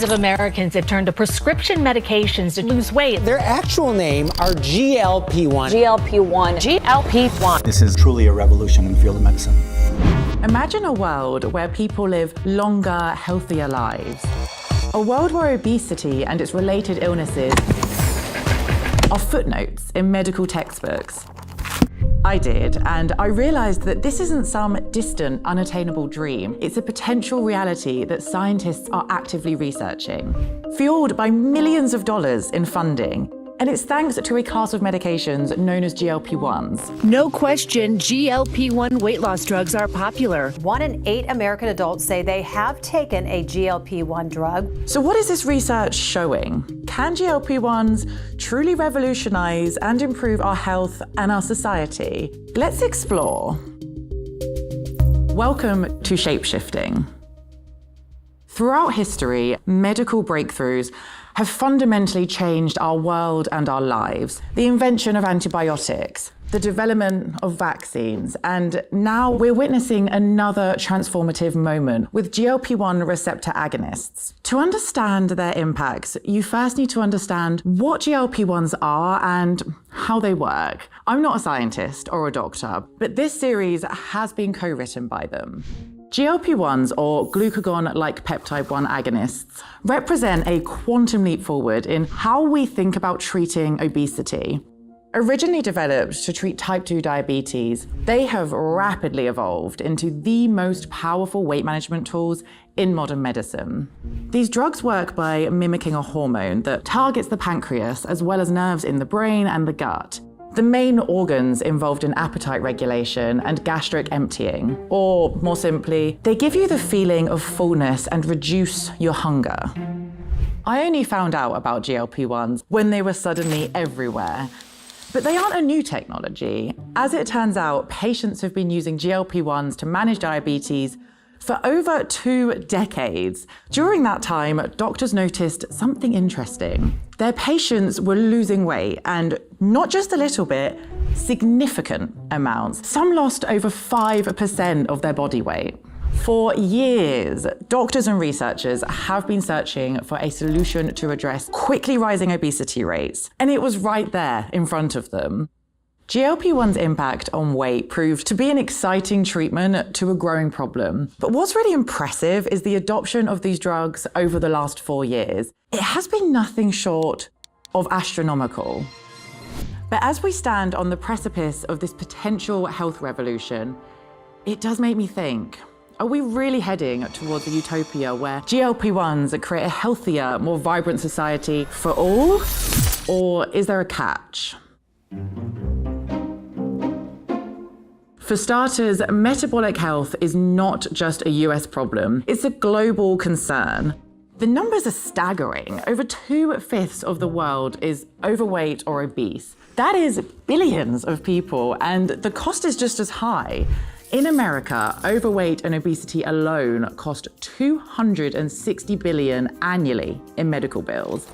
of Americans have turned to prescription medications to lose weight. Their actual name are GLP-1. GLP-1. GLP-1. This is truly a revolution in the field of medicine. Imagine a world where people live longer, healthier lives. A world where obesity and its related illnesses are footnotes in medical textbooks. I did, and I realized that this isn't some distant, unattainable dream. It's a potential reality that scientists are actively researching, fueled by millions of dollars in funding. And it's thanks to a class of medications known as GLP-1s. No question, GLP-1 weight loss drugs are popular. 1 in 8 American adults say they have taken a GLP-1 drug. So what is this research showing? Can GLP-1s truly revolutionize and improve our health and our society? Let's explore. Welcome to Shapeshifting. Throughout history, medical breakthroughs have fundamentally changed our world and our lives. The invention of antibiotics, the development of vaccines, and now we're witnessing another transformative moment with GLP-1 receptor agonists. To understand their impacts, you first need to understand what GLP-1s are and how they work. I'm not a scientist or a doctor, but this series has been co-written by them. GLP-1s, or glucagon-like peptide-1 agonists, represent a quantum leap forward in how we think about treating obesity. Originally developed to treat type 2 diabetes, they have rapidly evolved into the most powerful weight management tools in modern medicine. These drugs work by mimicking a hormone that targets the pancreas as well as nerves in the brain and the gut, the main organs involved in appetite regulation and gastric emptying. Or more simply, they give you the feeling of fullness and reduce your hunger. I only found out about GLP-1s when they were suddenly everywhere. But they aren't a new technology. As it turns out, patients have been using GLP-1s to manage diabetes for over 2 decades. During that time, doctors noticed something interesting. Their patients were losing weight, and not just a little bit, significant amounts. Some lost over 5% of their body weight. For years, doctors and researchers have been searching for a solution to address quickly rising obesity rates, and it was right there in front of them. GLP-1's impact on weight proved to be an exciting treatment to a growing problem. But what's really impressive is the adoption of these drugs over the last 4 years. It has been nothing short of astronomical. But as we stand on the precipice of this potential health revolution, it does make me think, are we really heading towards a utopia where GLP-1s create a healthier, more vibrant society for all? Or is there a catch? For starters, metabolic health is not just a US problem, it's a global concern. The numbers are staggering. Over 2/5 of the world is overweight or obese. That is billions of people, and the cost is just as high. In America, overweight and obesity alone cost $260 billion annually in medical bills.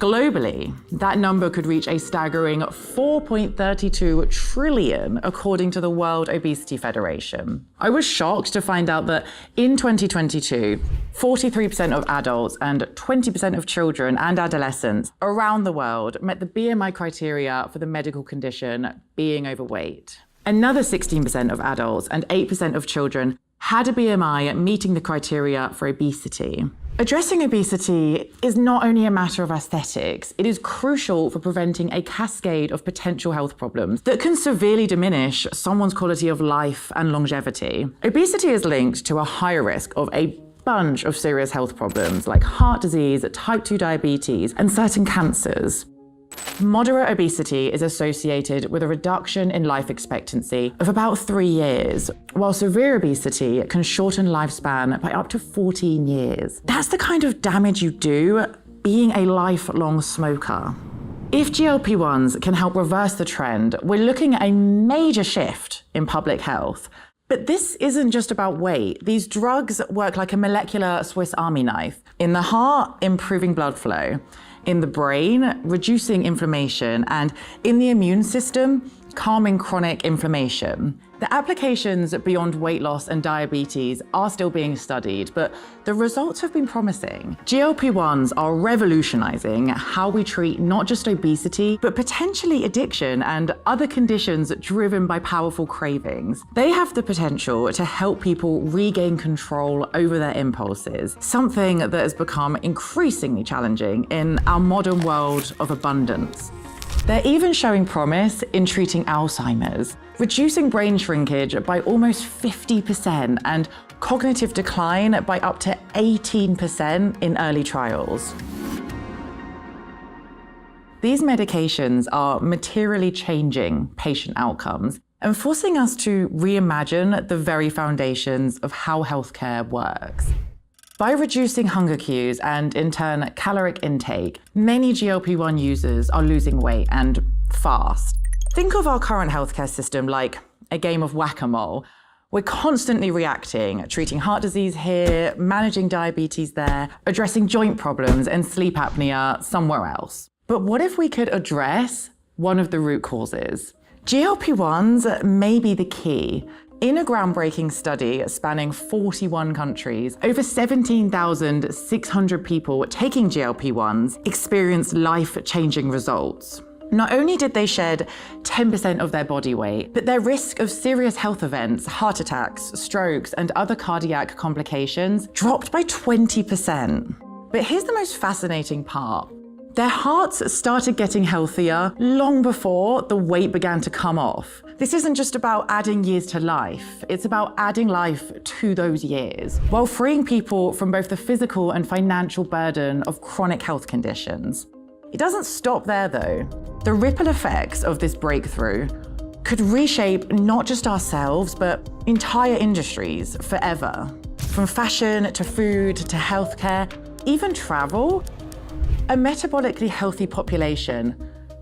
Globally, that number could reach a staggering $4.32 trillion, according to the World Obesity Federation. I was shocked to find out that in 2022, 43% of adults and 20% of children and adolescents around the world met the BMI criteria for the medical condition being overweight. Another 16% of adults and 8% of children had a BMI meeting the criteria for obesity. Addressing obesity is not only a matter of aesthetics, it is crucial for preventing a cascade of potential health problems that can severely diminish someone's quality of life and longevity. Obesity is linked to a higher risk of a bunch of serious health problems like heart disease, type 2 diabetes, and certain cancers. Moderate obesity is associated with a reduction in life expectancy of about 3 years, while severe obesity can shorten lifespan by up to 14 years. That's the kind of damage you do being a lifelong smoker. If GLP-1s can help reverse the trend, we're looking at a major shift in public health. But this isn't just about weight. These drugs work like a molecular Swiss Army knife. In the heart, improving blood flow. In the brain, reducing inflammation, and in the immune system, calming chronic inflammation. The applications beyond weight loss and diabetes are still being studied, but the results have been promising. GLP-1s are revolutionizing how we treat not just obesity, but potentially addiction and other conditions driven by powerful cravings. They have the potential to help people regain control over their impulses, something that has become increasingly challenging in our modern world of abundance. They're even showing promise in treating Alzheimer's, reducing brain shrinkage by almost 50% and cognitive decline by up to 18% in early trials. These medications are materially changing patient outcomes and forcing us to reimagine the very foundations of how healthcare works. By reducing hunger cues and, in turn, caloric intake, many GLP-1 users are losing weight and fast. Think of our current healthcare system like a game of whack-a-mole. We're constantly reacting, treating heart disease here, managing diabetes there, addressing joint problems and sleep apnea somewhere else. But what if we could address one of the root causes? GLP-1s may be the key. In a groundbreaking study spanning 41 countries, over 17,600 people taking GLP-1s experienced life-changing results. Not only did they shed 10% of their body weight, but their risk of serious health events, heart attacks, strokes, and other cardiac complications dropped by 20%. But here's the most fascinating part. Their hearts started getting healthier long before the weight began to come off. This isn't just about adding years to life, it's about adding life to those years, while freeing people from both the physical and financial burden of chronic health conditions. It doesn't stop there though. The ripple effects of this breakthrough could reshape not just ourselves, but entire industries forever. From fashion to food to healthcare, even travel. A metabolically healthy population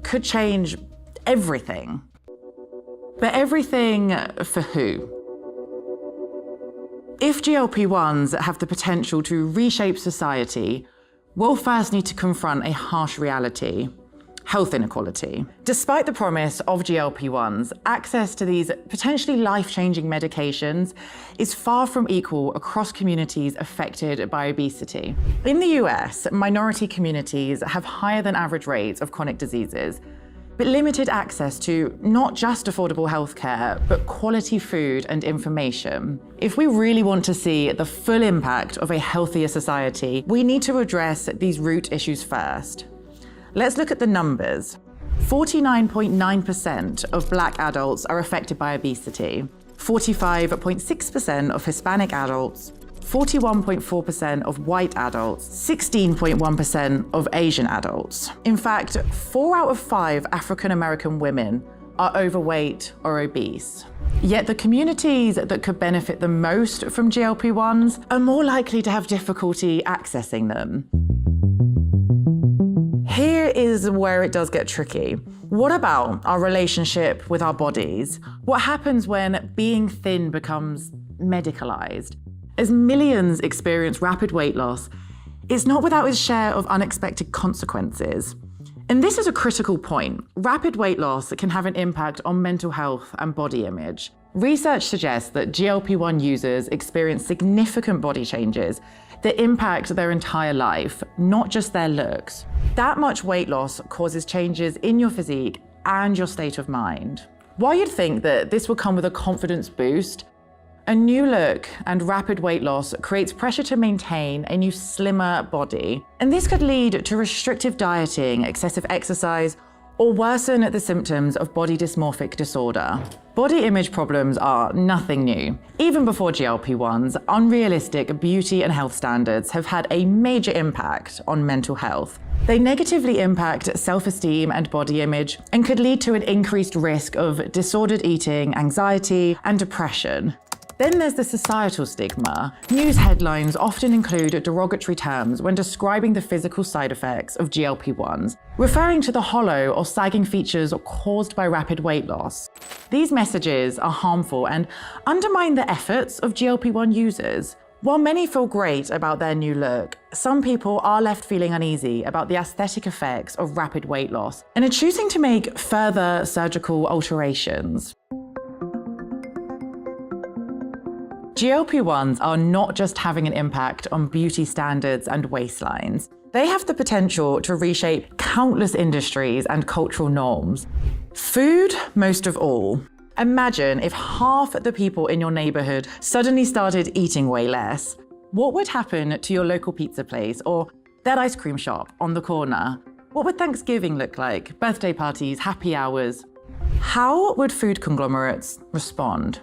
could change everything. But everything for who? If GLP-1s have the potential to reshape society, we'll first need to confront a harsh reality: health inequality. Despite the promise of GLP-1s, access to these potentially life-changing medications is far from equal across communities affected by obesity. In the US, minority communities have higher than average rates of chronic diseases, but limited access to not just affordable healthcare, but quality food and information. If we really want to see the full impact of a healthier society, we need to address these root issues first. Let's look at the numbers. 49.9% of Black adults are affected by obesity, 45.6% of Hispanic adults, 41.4% of white adults, 16.1% of Asian adults. In fact, 4 out of 5 African American women are overweight or obese. Yet the communities that could benefit the most from GLP-1s are more likely to have difficulty accessing them. Here is where it does get tricky. What about our relationship with our bodies? What happens when being thin becomes medicalized? As millions experience rapid weight loss, it's not without its share of unexpected consequences. And this is a critical point. Rapid weight loss can have an impact on mental health and body image. Research suggests that GLP-1 users experience significant body changes that impact their entire life, not just their looks. That much weight loss causes changes in your physique and your state of mind. While you'd think that this would come with a confidence boost, a new look and rapid weight loss creates pressure to maintain a new slimmer body. And this could lead to restrictive dieting, excessive exercise, or worsen the symptoms of body dysmorphic disorder. Body image problems are nothing new. Even before GLP-1s, unrealistic beauty and health standards have had a major impact on mental health. They negatively impact self-esteem and body image and could lead to an increased risk of disordered eating, anxiety, and depression. Then there's the societal stigma. News headlines often include derogatory terms when describing the physical side effects of GLP-1s, referring to the hollow or sagging features caused by rapid weight loss. These messages are harmful and undermine the efforts of GLP-1 users. While many feel great about their new look, some people are left feeling uneasy about the aesthetic effects of rapid weight loss and are choosing to make further surgical alterations. GLP-1s are not just having an impact on beauty standards and waistlines. They have the potential to reshape countless industries and cultural norms. Food, most of all. Imagine if half the people in your neighborhood suddenly started eating way less. What would happen to your local pizza place or that ice cream shop on the corner? What would Thanksgiving look like? Birthday parties, happy hours? How would food conglomerates respond?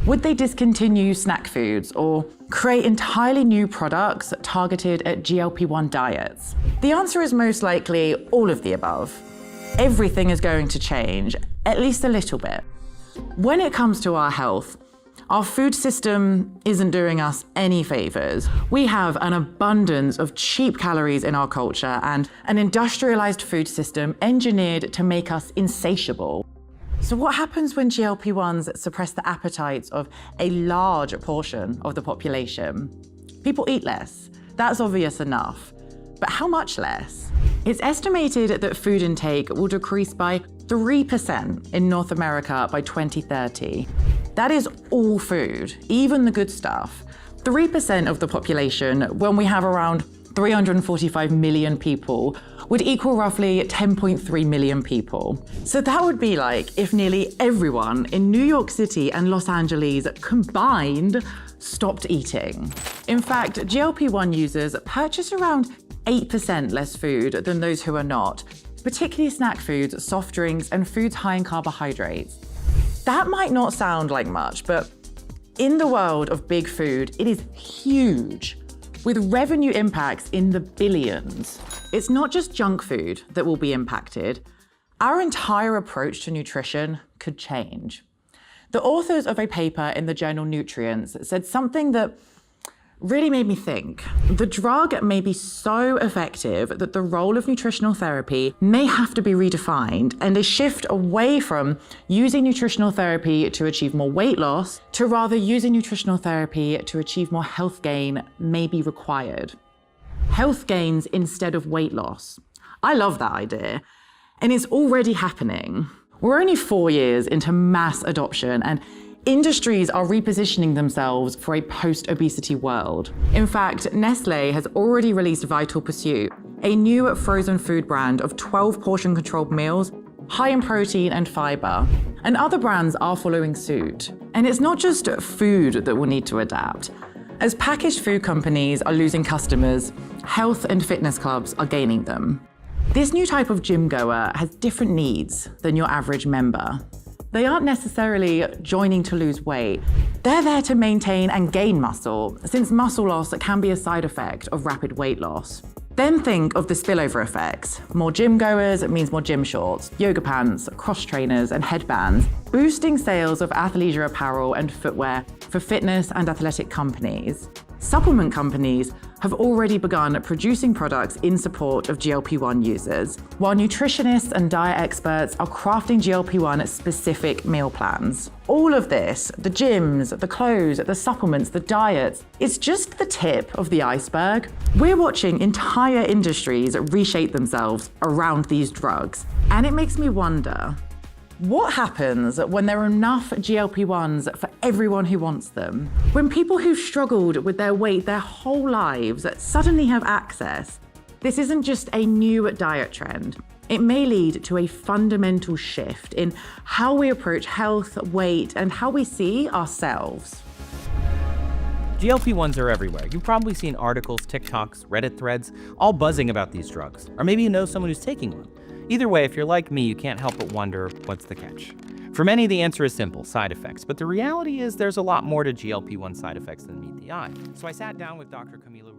Would they discontinue snack foods or create entirely new products targeted at GLP-1 diets? The answer is most likely all of the above. Everything is going to change, at least a little bit. When it comes to our health, our food system isn't doing us any favors. We have an abundance of cheap calories in our culture and an industrialized food system engineered to make us insatiable. So what happens when GLP-1s suppress the appetites of a large portion of the population? People eat less. That's obvious enough. But how much less? It's estimated that food intake will decrease by 3% in North America by 2030. That is all food, even the good stuff. 3% of the population, when we have around 345 million people, would equal roughly 10.3 million people. So that would be like if nearly everyone in New York City and Los Angeles combined stopped eating. In fact, GLP-1 users purchase around 8% less food than those who are not, particularly snack foods, soft drinks, and foods high in carbohydrates. That might not sound like much, but in the world of big food, it is huge, with revenue impacts in the billions. It's not just junk food that will be impacted. Our entire approach to nutrition could change. The authors of a paper in the journal Nutrients said something that really made me think. The drug may be so effective that the role of nutritional therapy may have to be redefined, and a shift away from using nutritional therapy to achieve more weight loss to rather using nutritional therapy to achieve more health gain may be required. Health gains instead of weight loss. I love that idea, and it's already happening. We're only 4 years into mass adoption, and industries are repositioning themselves for a post-obesity world. In fact, Nestlé has already released Vital Pursuit, a new frozen food brand of 12 portion-controlled meals, high in protein and fiber. And other brands are following suit. And it's not just food that will need to adapt. As packaged food companies are losing customers, health and fitness clubs are gaining them. This new type of gym goer has different needs than your average member. They aren't necessarily joining to lose weight. They're there to maintain and gain muscle, since muscle loss can be a side effect of rapid weight loss. Then think of the spillover effects. More gym goers means more gym shorts, yoga pants, cross trainers, and headbands, boosting sales of athleisure apparel and footwear for fitness and athletic companies. Supplement companies have already begun producing products in support of GLP-1 users, while nutritionists and diet experts are crafting GLP-1 specific meal plans. All of this, the gyms, the clothes, the supplements, the diets, it's just the tip of the iceberg. We're watching entire industries reshape themselves around these drugs, and it makes me wonder, what happens when there are enough GLP-1s for everyone who wants them? When people who've struggled with their weight their whole lives suddenly have access? This isn't just a new diet trend. It may lead to a fundamental shift in how we approach health, weight, and how we see ourselves. GLP-1s are everywhere. You've probably seen articles, TikToks, Reddit threads, all buzzing about these drugs. Or maybe you know someone who's taking one. Either way, if you're like me, you can't help but wonder, what's the catch? For many, the answer is simple, side effects. But the reality is there's a lot more to GLP-1 side effects than meet the eye. So I sat down with Dr. Camila